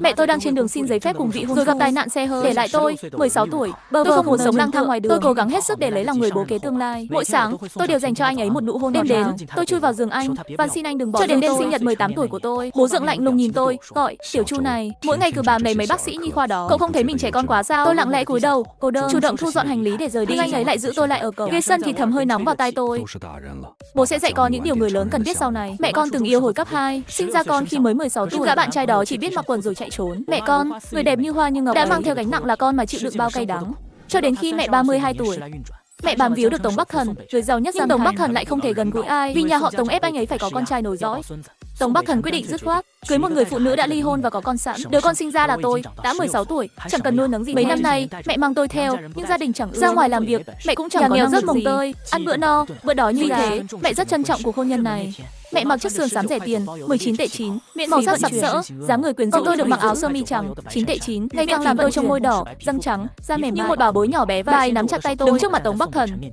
Mẹ tôi đang trên đường xin giấy phép cùng vị hôn phu, rồi gặp tai nạn xe hơi, để lại tôi 16 tuổi. Tôi không muốn sống lang thang ngoài đường. Tôi cố gắng hết sức để lấy lòng người bố kế tương lai. Mỗi sáng, tôi đều dành cho anh ấy một nụ hôn. Đêm đến, tôi chui vào giường anh và xin anh đừng bỏ. Cho đến đêm sinh nhật 18 tuổi của tôi, bố Dượng lạnh lùng nhìn tôi, gọi Tiểu Chu này, mỗi ngày cứ bám lấy mấy bác sĩ nhi khoa đó. Cậu không thấy mình trẻ con quá sao? Tôi lặng lẽ cúi đầu, cô đơn, chủ động thu dọn hành lý để rời đi. Nhưng anh ấy lại giữ tôi lại ở cổng. Ghế sân thì thầm hơi nóng vào tai tôi. Bố sẽ dạy con những điều người lớn cần biết sau này. Mẹ con từng yêu hồi cấp 2, sinh ra con khi mới 16 tuổi. Gã bạn trai đó chỉ biết mặc quần rồi chạy trốn. Mẹ con, người đẹp như hoa như ngọc, đã mang theo gánh nặng là con mà chịu đựng bao cay đắng. Cho đến khi mẹ 32 tuổi, mẹ bám víu được Tống Bắc Thần, người giàu nhất. Nhưng Tống Bắc Thần lại không thể gần gũi ai, vì nhà họ Tống ép anh ấy phải có con trai nối dõi. Tống Bắc Thần quyết định dứt khoát cưới một người phụ nữ đã ly hôn và có con sẵn. Đứa con sinh ra là tôi, đã 16 tuổi, chẳng cần nuôi nấng gì. Mấy năm nay, mẹ mang tôi theo, nhưng gia đình chẳng ra ngoài làm việc, mẹ cũng chẳng có nghèo rất mồng tơi, ăn bữa no, bữa đói như thế. Mẹ rất trân trọng cuộc hôn nhân này. Mẹ mặc chiếc sườn xám rẻ tiền, 19 tệ 9, miễn màu sắc sặc sỡ, dáng người quyến rũ. Còn tôi được mặc áo sơ mi trắng, 9 tệ 9, ngày càng làm tôi trông môi đỏ, răng trắng, da mềm như một bảo bối nhỏ bé. Vai nắm chặt tay tôi, đứng trước mặt Tống Bắc Thần.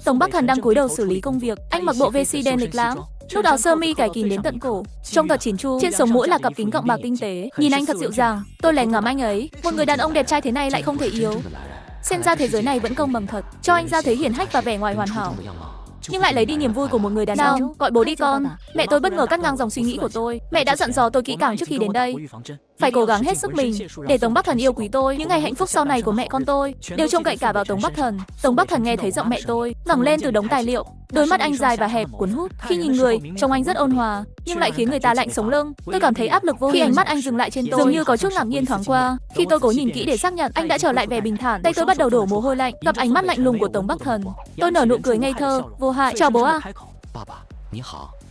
Tống Bắc Thần đang cúi đầu xử lý công việc. Anh mặc bộ vesti đen lịch lãm, lúc áo sơ mi cài kín đến tận cổ, trông thật chỉn chu. Trên sống mũi là cặp kính gọng bạc tinh tế. Nhìn anh thật dịu dàng. Tôi lén ngắm anh ấy. Một người đàn ông đẹp trai thế này lại không thể yếu. Xem ra thế giới này vẫn công bằng thật, cho anh ra thế hiển hách và vẻ ngoài hoàn hảo, nhưng lại lấy đi niềm vui của một người đàn ông. Gọi bố đi con. Mẹ tôi bất ngờ cắt ngang dòng suy nghĩ của tôi. Mẹ đã dặn dò tôi kỹ càng trước khi đến đây, phải cố gắng hết sức mình để Tống Bắc Thần yêu quý tôi. Những ngày hạnh phúc sau này của mẹ con tôi đều trông cậy cả vào Tống Bắc Thần. Tống Bắc Thần nghe thấy giọng mẹ tôi ngẩng lên từ đống tài liệu, đôi mắt anh dài và hẹp cuốn hút. Khi nhìn người, trông anh rất ôn hòa, nhưng lại khiến người ta lạnh sống lưng. Tôi cảm thấy áp lực vô hình khi ánh mắt anh dừng lại trên tôi, dường như có chút ngạc nhiên thoáng qua. Khi tôi cố nhìn kỹ để xác nhận, anh đã trở lại vẻ bình thản. Tay tôi bắt đầu đổ mồ hôi lạnh, gặp ánh mắt lạnh lùng của Tống Bắc Thần. Tôi nở nụ cười ngây thơ, vô hại. Chào bố ạ.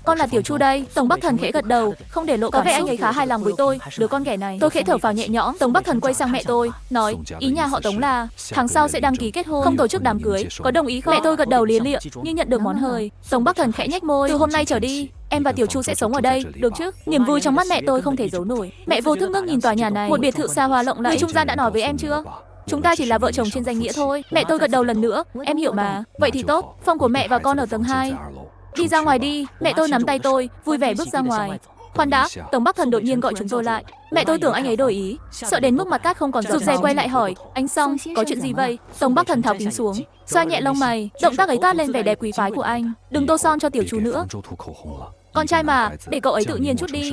Con là Tiểu Chu đây. Tống Bắc Thần khẽ gật đầu, không để lộ cảm xúc. Có vẻ anh ấy khá hài lòng với tôi, đứa con ghẻ này. Tôi khẽ thở phào nhẹ nhõm. Tống Bắc Thần quay sang mẹ tôi, nói, ý nhà họ Tống là tháng sau sẽ đăng ký kết hôn, không tổ chức đám cưới, có đồng ý không? Mẹ tôi gật đầu lia lịa, như nhận được món hời. Tống Bắc Thần khẽ nhếch môi, từ hôm nay trở đi, em và Tiểu Chu sẽ sống ở đây, được chứ? Niềm vui trong mắt mẹ tôi không thể giấu nổi. Mẹ vô thức ngước nhìn tòa nhà này, một biệt thự xa hoa lộng lẫy. Người trung gian đã nói với em chưa? Chúng ta chỉ là vợ chồng trên danh nghĩa thôi. Mẹ tôi gật đầu lần nữa, em hiểu mà. Vậy thì tốt, phòng của mẹ và con ở tầng 2. Đi ra ngoài đi. Mẹ tôi nắm tay tôi, vui vẻ bước ra ngoài. Khoan đã, Tống Bắc Thần đột nhiên gọi chúng tôi lại. Mẹ tôi tưởng anh ấy đổi ý, sợ đến mức mặt cát không còn giọt. Rụt rè quay lại hỏi, anh Song, có chuyện gì vậy? Tống Bắc Thần tháo kính xuống, xoa nhẹ lông mày. Động tác ấy toát lên vẻ đẹp quý phái của anh. Đừng tô son cho Tiểu Chu nữa. Con trai mà, để cậu ấy tự nhiên chút đi.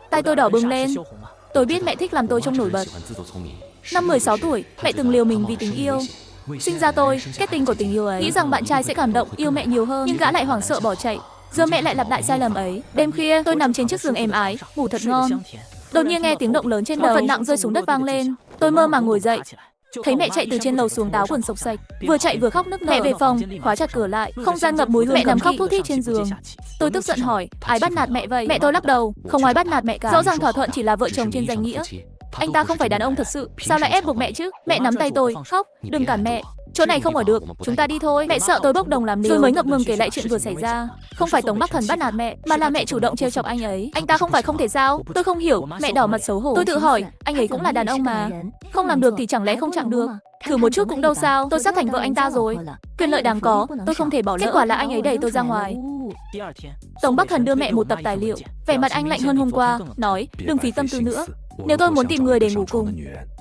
Tay tôi đỏ bừng lên. Tôi biết mẹ thích làm tôi trông nổi bật. Năm 16 tuổi, mẹ từng liều mình vì tình yêu. Sinh ra tôi, kết tinh của tình yêu ấy, nghĩ rằng bạn trai sẽ cảm động, yêu mẹ nhiều hơn, nhưng gã lại hoảng sợ bỏ chạy. Giờ mẹ lại lặp lại sai lầm ấy. Đêm khuya, tôi nằm trên chiếc giường êm ái, ngủ thật ngon. Đột nhiên nghe tiếng động lớn trên đầu, một vật nặng rơi xuống đất vang lên. Tôi mơ màng ngồi dậy, thấy mẹ chạy từ trên lầu xuống táo quần xộc xệch, vừa chạy vừa khóc nức nở. Mẹ về phòng, khóa chặt cửa lại, không gian ngập mùi hương. Mẹ nằm khóc thút thít trên giường. Tôi tức giận hỏi, ai bắt nạt mẹ vậy? Mẹ tôi lắc đầu, không ai bắt nạt mẹ cả. Rõ ràng thỏa thuận chỉ là vợ chồng trên danh nghĩa. Anh ta không phải đàn ông thật sự, sao lại ép buộc mẹ chứ? Mẹ nắm tay tôi, khóc, đừng cản mẹ. Chỗ này không ở được, chúng ta đi thôi. Mẹ sợ tôi bốc đồng làm liều, tôi mới ngập ngừng kể lại chuyện vừa xảy ra. Không phải Tống Bắc Thần bắt nạt mẹ, mà là mẹ chủ động trêu chọc anh ấy. Anh ta không phải không thể sao? Tôi không hiểu. Mẹ đỏ mặt xấu hổ. Tôi tự hỏi, anh ấy cũng là đàn ông mà, không làm được thì chẳng lẽ không chạm được? Thử một chút cũng đâu sao. Tôi sắp thành vợ anh ta rồi, quyền lợi đáng có, tôi không thể bỏ lỡ. Kết quả là anh ấy đẩy tôi ra ngoài. Tống Bắc Thần đưa mẹ một tập tài liệu, vẻ mặt anh lạnh hơn hôm qua, nói, đừng phí tâm tư nữa. Nếu tôi muốn tìm người để ngủ cùng,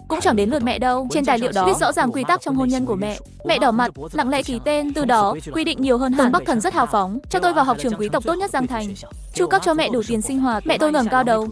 cũng chẳng đến lượt mẹ đâu. Trên tài liệu đó viết rõ ràng quy tắc trong hôn nhân của mẹ. Mẹ đỏ mặt, lặng lẽ ký tên. Từ đó, quy định nhiều hơn hẳn. Tống Bắc Thần rất hào phóng, cho tôi vào học trường quý tộc tốt nhất Giang Thành, chu cấp cho mẹ đủ tiền sinh hoạt. Mẹ tôi ngẩng cao đầu,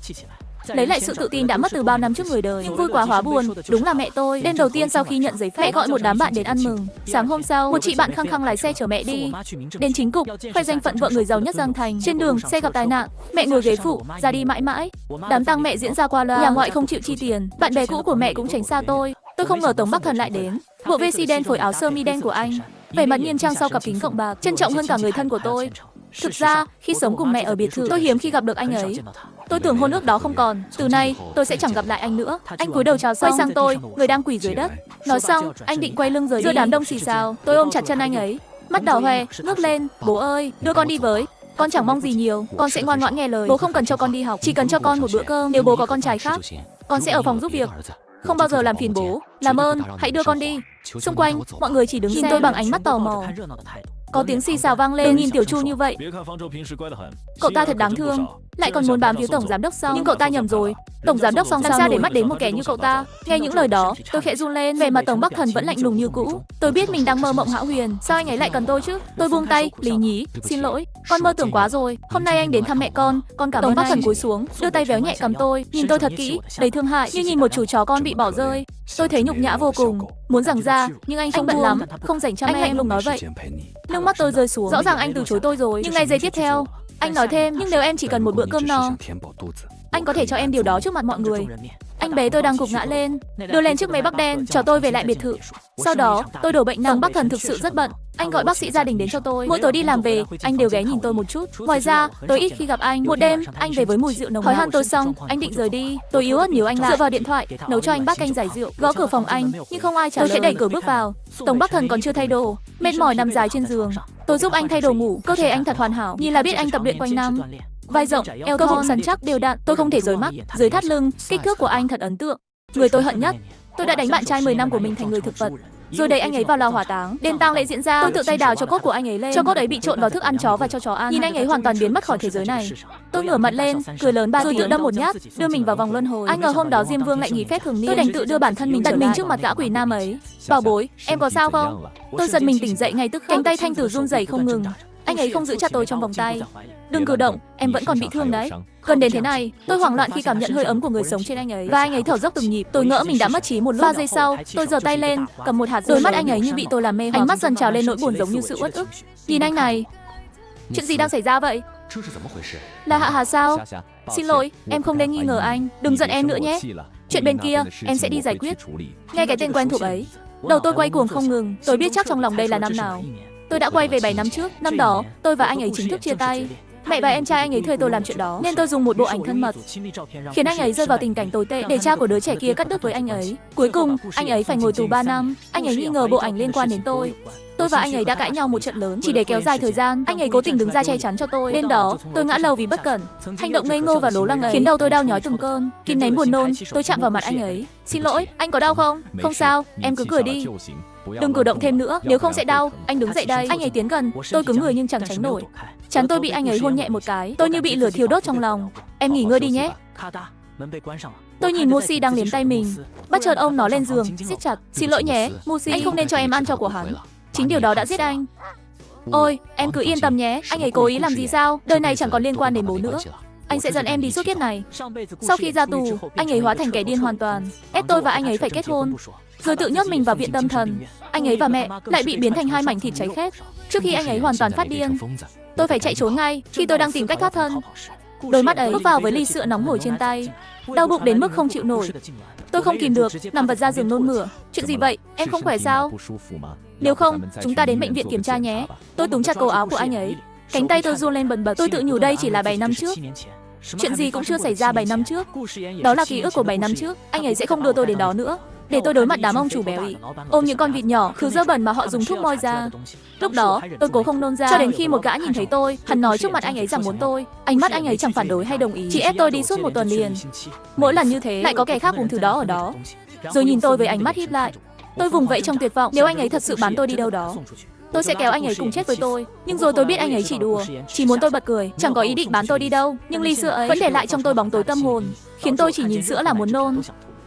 lấy lại sự tự tin đã mất từ bao năm trước người đời. Nhưng vui quá hóa buồn, đúng là mẹ tôi. Đêm đầu tiên sau khi nhận giấy phép, mẹ gọi một đám bạn đến ăn mừng. Sáng hôm sau, một chị bạn khăng khăng lái xe chở mẹ đi đến chính cục, khoe danh phận vợ người giàu nhất Giang Thành. Trên đường, xe gặp tai nạn, mẹ ngồi ghế phụ, ra đi mãi mãi. Đám tang mẹ diễn ra qua loa, nhà ngoại không chịu chi tiền. Bạn bè cũ của mẹ cũng tránh xa tôi. Tôi không ngờ Tống Bắc Thần lại đến. Bộ vesti đen phối áo sơ mi đen của anh, vẻ mặt nghiêm trang sau cặp kính gọng bạc, trân trọng hơn cả người thân của tôi. Thực ra, khi sống cùng mẹ ở biệt thự, tôi hiếm khi gặp được anh ấy. Tôi tưởng hôn ước đó không còn, từ nay tôi sẽ chẳng gặp lại anh nữa. Anh cúi đầu chào xong, quay sang tôi, người đang quỳ dưới đất. Nói xong, anh định quay lưng rời đi. Giữa đám đông xì xào, tôi ôm chặt chân anh ấy, mắt đỏ hoe, ngước lên, bố ơi, đưa con đi với. Con chẳng mong gì nhiều, con sẽ ngoan ngoãn nghe lời. Bố không cần cho con đi học, chỉ cần cho con một bữa cơm. Nếu bố có con trai khác, con sẽ ở phòng giúp việc, không bao giờ làm phiền bố. Làm ơn, hãy đưa con đi. Xung quanh, mọi người chỉ đứng nhìn tôi bằng ánh mắt tò mò. Có tiếng xì xào vang lên. Đừng nhìn Tiểu Chu như vậy. Cậu ta thật đáng thương, lại còn muốn bám víu tổng giám đốc Song. Nhưng cậu ta nhầm rồi. Tổng giám đốc Song làm sao để mắt đến một kẻ như cậu ta? Nghe những lời đó, tôi khẽ run lên. Vẻ mặt Tổng Bắc Thần vẫn lạnh lùng như cũ. Tôi biết mình đang mơ mộng hão huyền. Sao anh ấy lại cần tôi chứ? Tôi buông tay. Lý nhí, xin lỗi, con mơ tưởng quá rồi. Hôm nay anh đến thăm mẹ con cảm ơn. Tổng Bắc Thần cúi xuống, đưa tay véo nhẹ cầm tôi, nhìn tôi thật kỹ, đầy thương hại, như nhìn một chú chó con bị bỏ rơi. Tôi thấy nhục nhã vô cùng, muốn giằng ra, nhưng anh không bận lắm, không dành chăm em. Anh lạnh lùng nói vậy. Nước mắt tôi rơi xuống. Rõ ràng anh từ chối tôi rồi. Nhưng ngay giây tiếp theo, anh nói thêm, nhưng nếu em chỉ cần một bữa cơm no, anh có thể cho em điều đó trước mặt mọi người. Anh bế tôi đang gục ngã lên, đưa lên chiếc máy bắc đen, chở tôi về lại biệt thự. Sau đó, tôi đổ bệnh nặng. Tổng Bắc Thần thực sự rất bận. Anh gọi bác sĩ gia đình đến cho tôi. Mỗi tối đi làm về, anh đều ghé nhìn tôi một chút. Ngoài ra, tôi ít khi gặp anh. Một đêm, anh về với mùi rượu nồng nặc. Hỏi han tôi xong, anh định rời đi. Tôi yếu ớt níu anh lại, dựa vào điện thoại, nấu cho anh bát canh giải rượu. Gõ cửa phòng anh, nhưng không ai trả lời. Tôi khẽ đẩy cửa bước vào. Tổng Bắc Thần còn chưa thay đồ, mệt mỏi nằm dài trên giường. Tôi giúp anh thay đồ ngủ. Cơ thể anh thật hoàn hảo, nhìn là biết anh tập luyện quanh năm. Vai rộng, eo cơ bụng săn chắc đều đặn. Tôi không thể rời mắt. Dưới thắt lưng, kích thước của anh thật ấn tượng. Người tôi hận nhất, tôi đã đánh bạn trai 10 năm của mình thành người thực vật, rồi đẩy anh ấy vào lò hỏa táng. Đêm tang lễ diễn ra, tôi tự tay đào cho cốt của anh ấy lên. Cho cốt ấy bị trộn vào thức ăn chó và cho chó ăn. Nhìn anh ấy hoàn toàn biến mất khỏi thế giới này. Tôi ngửa mặt lên, cười lớn 3 tiếng, rồi tự đâm một nhát, đưa mình vào vòng luân hồi. Ai ngờ hôm đó Diêm Vương lại nghỉ phép thường niên. Tôi đành tự đưa bản thân mình đặt mình trước mặt gã quỷ nam ấy. Bảo bối, em có sao không? Tôi giật mình tỉnh dậy ngay tức khắc. Cánh tay Thanh Tử run rẩy không ngừng. Anh ấy không giữ chặt tôi trong vòng tay. Đừng cử động, em vẫn còn bị thương đấy. Gần đến thế này, tôi hoảng loạn khi cảm nhận hơi ấm của người sống trên anh ấy. Và anh ấy thở dốc từng nhịp. Tôi ngỡ mình đã mất trí một lúc. 3 giây sau, tôi giơ tay lên, cầm một hạt. Đôi mắt anh ấy như bị tôi làm mê hoặc. Ánh mắt dần trào lên nỗi buồn giống như sự uất ức. Nhìn anh này, chuyện gì đang xảy ra vậy? Là Hạ Hà sao? Xin lỗi, em không nên nghi ngờ anh. Đừng giận em nữa nhé. Chuyện bên kia, em sẽ đi giải quyết. Nghe cái tên quen thuộc ấy, đầu tôi quay cuồng không ngừng. Tôi biết chắc trong lòng đây là năm nào. Tôi đã quay về 7 năm trước. Năm đó, tôi và anh ấy chính thức chia tay. Mẹ và em trai anh ấy thuê tôi làm chuyện đó, nên tôi dùng một bộ ảnh thân mật, khiến anh ấy rơi vào tình cảnh tồi tệ, để cha của đứa trẻ kia cắt đứt với anh ấy. Cuối cùng, anh ấy phải ngồi tù 3 năm. Anh ấy nghi ngờ bộ ảnh liên quan đến tôi. Tôi và anh ấy đã cãi nhau một trận lớn, chỉ để kéo dài thời gian. Anh ấy cố tình đứng ra che chắn cho tôi. Đêm đó, tôi ngã lầu vì bất cẩn. Hành động ngây ngô và lố lăng ấy khiến đầu tôi đau nhói từng cơn. Kín nén buồn nôn, tôi chạm vào mặt anh ấy. Xin lỗi, anh có đau không? Không sao, em cứ cười đi. Đừng cử động thêm nữa, nếu không sẽ đau. Anh đứng dậy đây. Anh ấy tiến gần, tôi cứng người nhưng chẳng tránh nổi. Chắn tôi bị anh ấy hôn nhẹ một cái. Tôi như bị lửa thiêu đốt trong lòng. Em nghỉ ngơi đi nhé. Tôi nhìn Musi đang liếm tay mình, bất chợt ôm nó lên giường, siết chặt. Xin lỗi nhé, Musi, anh không nên cho em ăn cho của hắn. Chính điều đó đã giết anh. Ôi, em cứ yên tâm nhé. Anh ấy cố ý làm gì sao? Đời này chẳng còn liên quan đến bố nữa. Anh sẽ dẫn em đi suốt kiếp này. Sau khi ra tù, anh ấy hóa thành kẻ điên hoàn toàn, ép tôi và anh ấy phải kết hôn, rồi tự nhốt mình vào viện tâm thần. Anh ấy và mẹ lại bị biến thành hai mảnh thịt cháy khét. Trước khi anh ấy hoàn toàn phát điên, tôi phải chạy trốn ngay. Khi tôi đang tìm cách thoát thân, đôi mắt ấy bước vào với ly sữa nóng hổi trên tay. Đau bụng đến mức không chịu nổi. Tôi không kìm được, nằm vật ra giường nôn mửa. Chuyện gì vậy? Em không khỏe sao? Nếu không, chúng ta đến bệnh viện kiểm tra nhé. Tôi túm chặt cổ áo của anh ấy. Cánh tay tôi run lên bần bật. Tôi tự nhủ đây chỉ là 7 năm trước. Chuyện gì cũng chưa xảy ra 7 năm trước. Đó là ký ức của 7 năm trước. Anh ấy sẽ không đưa tôi đến đó nữa, để tôi đối mặt đám ông chủ béo ị, ôm những con vịt nhỏ, thứ dơ bẩn mà họ dùng thuốc moi ra. Lúc đó, tôi cố không nôn ra, cho đến khi một gã nhìn thấy tôi. Hắn nói trước mặt anh ấy rằng muốn tôi. Ánh mắt anh ấy chẳng phản đối hay đồng ý, chỉ ép tôi đi suốt một tuần liền. Mỗi lần như thế, lại có kẻ khác cùng thứ đó ở đó, rồi nhìn tôi với ánh mắt híp lại. Tôi vùng vẫy trong tuyệt vọng. Nếu anh ấy thật sự bán tôi đi đâu đó, tôi sẽ kéo anh ấy cùng chết với tôi. Nhưng rồi tôi biết anh ấy chỉ đùa, chỉ muốn tôi bật cười, chẳng có ý định bán tôi đi đâu. Nhưng ly sữa ấy vẫn để lại trong tôi bóng tối tâm hồn, khiến tôi chỉ nhìn sữa là muốn nôn.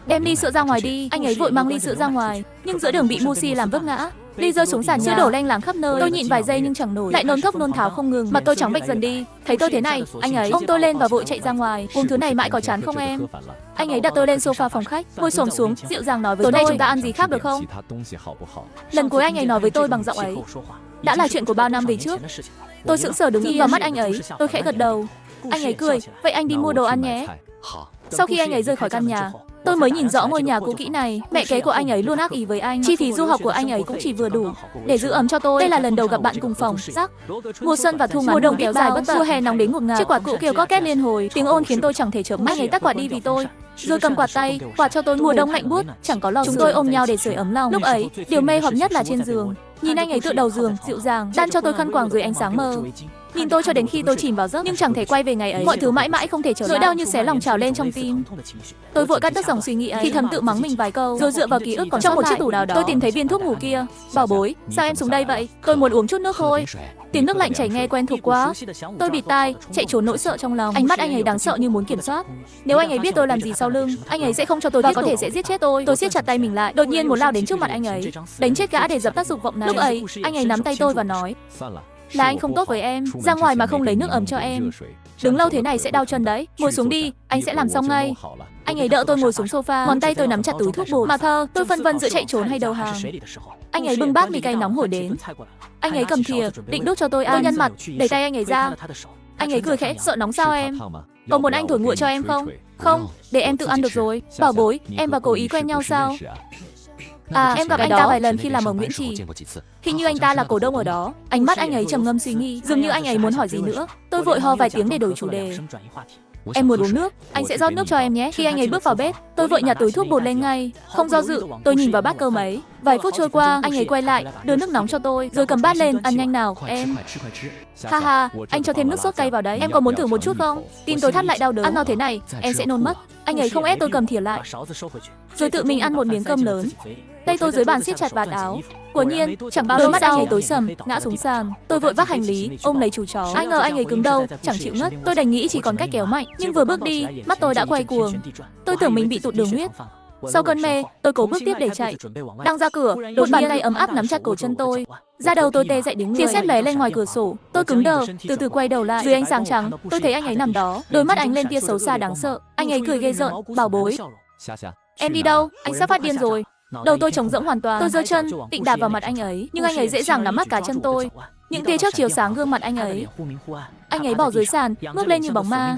Đem ly sữa ra ngoài đi. Anh ấy vội mang ly sữa ra ngoài, nhưng giữa đường bị Musi làm vấp ngã. Ly rơi xuống sàn nhà, sữa đổ lanh láng khắp nơi. Tôi nhịn vài giây nhưng chẳng nổi, lại nôn thốc nôn tháo không ngừng. Mặt tôi trắng bệch dần đi. Thấy tôi thế này, anh ấy ôm tôi lên và vội chạy ra ngoài. Uống thứ này mãi có chán không em? Anh ấy đặt tôi lên sofa phòng khách, ngồi xổm xuống, dịu dàng nói với tôi, tối nay chúng ta ăn gì khác được không? Lần cuối anh ấy nói với tôi bằng giọng ấy đã là chuyện của bao năm về trước. Tôi sững sờ đứng nhìn vào mắt anh ấy. Tôi khẽ gật đầu. Anh ấy cười. Vậy anh đi mua đồ ăn nhé. Sau khi anh ấy rời khỏi căn nhà, tôi mới nhìn rõ ngôi nhà cũ kỹ này. Mẹ kế của anh ấy luôn ác ý với anh. Chi phí du học của anh ấy cũng chỉ vừa đủ để giữ ấm cho tôi. Đây là lần đầu gặp bạn cùng phòng. Rắc. Mùa xuân và thu ngắn, mùa đông kéo dài bất tận, mùa hè nóng đến ngột ngạt. Chiếc quạt cũ kêu có két liên hồi, tiếng ồn khiến tôi chẳng thể chợp mắt. Anh ấy tắt quạt đi vì tôi, rồi cầm quạt tay quạt cho tôi. Mùa đông lạnh buốt, chẳng có lò sưởi. Chúng tôi ôm nhau để sưởi ấm lòng. Lúc ấy, điều mê hoặc nhất là trên giường, nhìn anh ấy tựa đầu giường, dịu dàng đan cho tôi khăn quàng dưới ánh sáng mờ. nhìn tôi cho đến khi tôi chìm vào giấc, nhưng chẳng thể quay về ngày ấy. Mọi thứ mãi mãi không thể trở lại. Nỗi đau như xé lòng trào lên trong tim. Tôi vội cắt đứt dòng suy nghĩ ấy, thì thầm tự mắng mình vài câu, rồi dựa vào ký ức còn trong một chiếc tủ nào đó, tôi tìm thấy viên thuốc ngủ kia. Bảo bối, sao em xuống đây vậy? Tôi muốn uống chút nước thôi. Tiếng nước lạnh chảy nghe quen thuộc quá. Tôi bịt tai, chạy trốn nỗi sợ trong lòng. Ánh mắt anh ấy đáng sợ như muốn kiểm soát. Nếu anh ấy biết tôi làm gì sau lưng, anh ấy sẽ không cho tôi và có thể sẽ giết chết tôi. Tôi siết chặt tay mình lại, đột nhiên muốn lao đến trước mặt anh ấy, đánh chết gã để dập tắt dục vọng này. Lúc ấy, anh ấy nắm tay tôi và nói: là anh không tốt với em, ra ngoài mà không lấy nước ấm cho em. Đứng lâu thế này sẽ đau chân đấy. Ngồi xuống đi, anh sẽ làm xong ngay. Anh ấy đỡ tôi ngồi xuống sofa, ngón tay tôi nắm chặt túi thuốc bột. Mà thơ, tôi phân vân giữa chạy trốn hay đầu hàng. Anh ấy bưng bát mì cay nóng hổi đến. Anh ấy cầm thìa, định đút cho tôi ăn. Tôi nhăn mặt, đẩy tay anh ấy ra. Anh ấy cười khẽ: sợ nóng sao em? Có muốn anh thổi nguội cho em không? Không, để em tự ăn được rồi. Bảo bối, em và cô ý quen nhau sao? À, em gặp anh ta vài lần khi làm ở Nguyễn Trì. Hình như anh ta là cổ đông ở đó. Ánh mắt anh ấy trầm ngâm suy nghĩ, dường như anh ấy muốn hỏi gì nữa. Tôi vội ho vài tiếng để đổi chủ đề. Em muốn uống nước, anh sẽ rót nước cho em nhé. Khi anh ấy bước vào bếp, tôi vội nhặt túi thuốc bột lên ngay. Không do dự, tôi nhìn vào bát cơm ấy. Vài phút trôi qua, anh ấy quay lại, đưa nước nóng cho tôi, rồi cầm bát lên, ăn nhanh nào, em. Ha ha, anh cho thêm nước sốt cay vào đấy. Em có muốn thử một chút không? Tim tôi thắt lại đau đớn. Ăn no thế này, em sẽ nôn mất. Anh ấy không ép tôi cầm thìa lại, rồi tự mình ăn một miếng cơm lớn. Tay tôi dưới bàn siết chặt vạt áo. Quả nhiên, chẳng bao lâu mắt anh ấy tối sầm, ngã xuống sàn. Tôi vội vác hành lý, ôm lấy chú chó. Ai ngờ anh ấy cứng đầu, chẳng chịu ngất. Tôi đành nghĩ chỉ còn cách kéo mạnh, nhưng vừa bước đi, mắt tôi đã quay cuồng. Tôi tưởng mình bị tụt đường huyết. Sau cơn mê, tôi cố bước tiếp để chạy. Đang ra cửa, một bàn tay ấm áp nắm chặt cổ chân tôi. Da đầu tôi tê dại đứng người. Tia sét lóe lên ngoài cửa sổ. Tôi cứng đờ, từ từ quay đầu lại. Dưới ánh sáng trắng, tôi thấy anh ấy nằm đó, đôi mắt ánh lên tia xấu xa đáng sợ. Anh ấy cười ghê rợn, bảo bối. Em đi đâu? Anh sắp phát điên rồi. Đầu tôi trống rỗng hoàn toàn. Tôi giơ chân, định đạp vào mặt anh ấy, nhưng anh ấy dễ dàng nắm mắt cả chân tôi. Những tia chớp chiếu sáng gương mặt anh ấy. Anh ấy bỏ dưới sàn, ngước lên như bóng ma,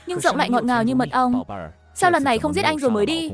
nhưng giọng lại ngọt ngào như mật ong. Sao lần này không giết anh rồi mới đi?